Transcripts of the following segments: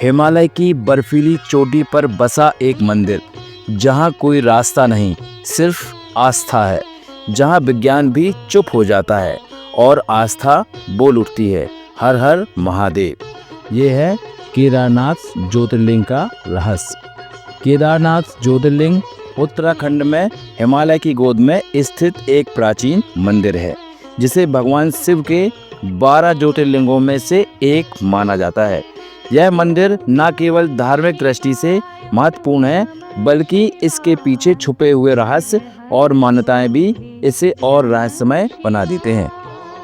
हिमालय की बर्फीली चोटी पर बसा एक मंदिर, जहाँ कोई रास्ता नहीं, सिर्फ आस्था है। जहाँ विज्ञान भी चुप हो जाता है और आस्था बोल उठती है, हर हर महादेव। ये है केदारनाथ ज्योतिर्लिंग का रहस्य। केदारनाथ ज्योतिर्लिंग उत्तराखंड में हिमालय की गोद में स्थित एक प्राचीन मंदिर है, जिसे भगवान शिव के 12 ज्योतिर्लिंगों में से एक माना जाता है। यह मंदिर न केवल धार्मिक दृष्टि से महत्वपूर्ण है, बल्कि इसके पीछे छुपे हुए रहस्य और मान्यताएं भी इसे और रहस्यमय बना देते हैं।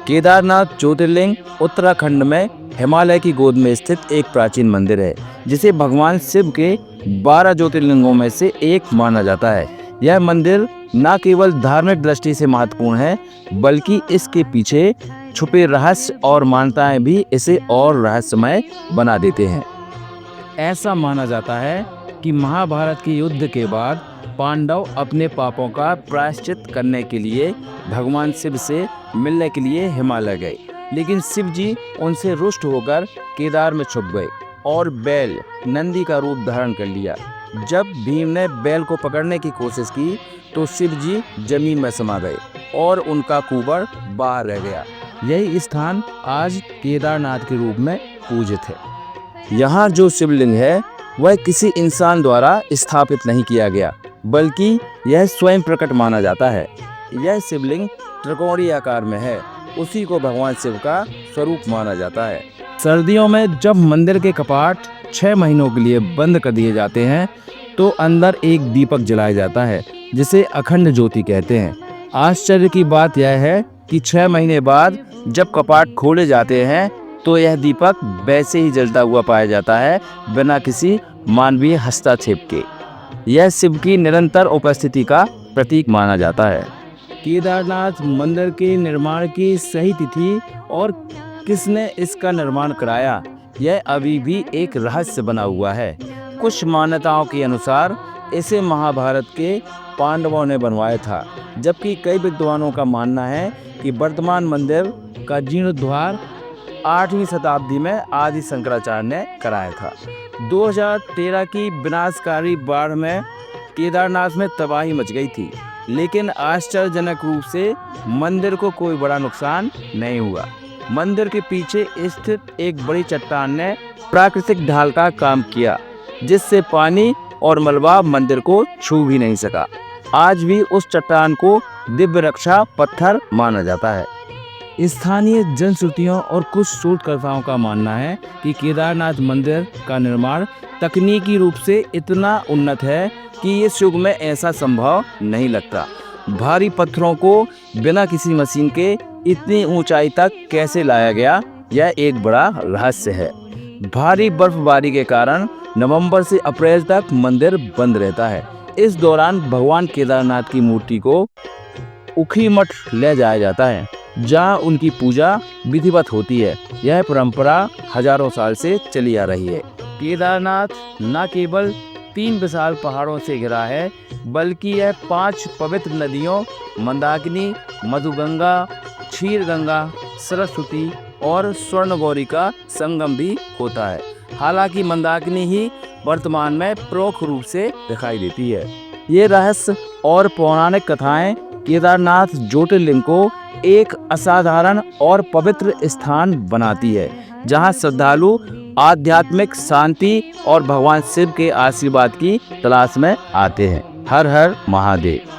केदारनाथ ज्योतिर्लिंग उत्तराखंड में हिमालय की गोद में स्थित एक प्राचीन मंदिर है, जिसे भगवान शिव के 12 ज्योतिर्लिंगों में से एक माना जाता है। यह मंदिर न केवल धार्मिक दृष्टि से महत्वपूर्ण है, बल्कि इसके पीछे छुपे रहस्य और मान्यताएं भी इसे और रहस्यमय बना देते हैं। ऐसा माना जाता है कि महाभारत के युद्ध के बाद पांडव अपने पापों का प्रायश्चित करने के लिए भगवान शिव से मिलने के लिए हिमालय गए, लेकिन शिव जी उनसे रुष्ट होकर केदार में छुप गए और बैल नंदी का रूप धारण कर लिया। जब भीम ने बैल को पकड़ने की कोशिश की तो शिव जी जमीन में समा गए और उनका कुबड़ बाहर रह गया। यही स्थान आज केदारनाथ के रूप में पूजित है। यहाँ जो शिवलिंग है वह किसी इंसान द्वारा स्थापित नहीं किया गया, बल्कि यह स्वयं प्रकट माना जाता है। यह शिवलिंग त्रिकोणीय आकार में है, उसी को भगवान शिव का स्वरूप माना जाता है। सर्दियों में जब मंदिर के कपाट 6 महीनों के लिए बंद कर दिए जाते हैं तो अंदर एक दीपक जलाया जाता है, जिसे अखंड ज्योति कहते हैं। आश्चर्य की बात यह है कि 6 महीने बाद जब कपाट खोले जाते हैं तो यह दीपक वैसे ही जलता हुआ पाया जाता है, बिना किसी मानवीय हस्तक्षेप के। यह शिव की निरंतर उपस्थिति का प्रतीक माना जाता है। केदारनाथ मंदिर के निर्माण की सही तिथि और किसने इसका निर्माण कराया, यह अभी भी एक रहस्य बना हुआ है। कुछ मान्यताओं के अनुसार इसे महाभारत के पांडवों ने बनवाया था, जबकि कई विद्वानों का मानना है कि वर्तमान मंदिर का जीर्णोद्धार 8वीं शताब्दी में आदि शंकराचार्य ने कराया था। 2013 की विनाशकारी बाढ़ में केदारनाथ में तबाही मच गई थी, लेकिन आश्चर्यजनक रूप से मंदिर को कोई बड़ा नुकसान नहीं हुआ। मंदिर के पीछे स्थित एक बड़ी चट्टान ने प्राकृतिक ढाल का काम किया, जिससे पानी और मलबा मंदिर को छू भी नहीं सका। आज भी उस चट्टान को दिव्य रक्षा पत्थर माना जाता है। स्थानीय जनश्रुतियों और कुछ शोधकर्ताओं का मानना है कि केदारनाथ मंदिर का निर्माण तकनीकी रूप से इतना उन्नत है कि इस युग में ऐसा संभव नहीं लगता। भारी पत्थरों को बिना किसी मशीन के इतनी ऊंचाई तक कैसे लाया गया, यह एक बड़ा रहस्य है। भारी बर्फबारी के कारण नवंबर से अप्रैल तक मंदिर बंद रहता है। इस दौरान भगवान केदारनाथ की मूर्ति को उखीमठ ले जाया जाता है, जहां उनकी पूजा विधिवत होती है। यह परंपरा हजारों साल से चली आ रही है। केदारनाथ न केवल 3 विशाल पहाड़ों से घिरा है, बल्कि यह 5 पवित्र नदियों मंदाकिनी, मधुगंगा, क्षीरगंगा, सरस्वती और स्वर्णगौरी का संगम भी होता है। हालांकि मंदाकिनी ही वर्तमान में प्रमुख रूप से दिखाई देती है। ये रहस्य और पौराणिक कथाएं केदारनाथ ज्योतिर्लिंग को एक असाधारण और पवित्र स्थान बनाती है, जहां श्रद्धालु आध्यात्मिक शांति और भगवान शिव के आशीर्वाद की तलाश में आते हैं। हर हर महादेव।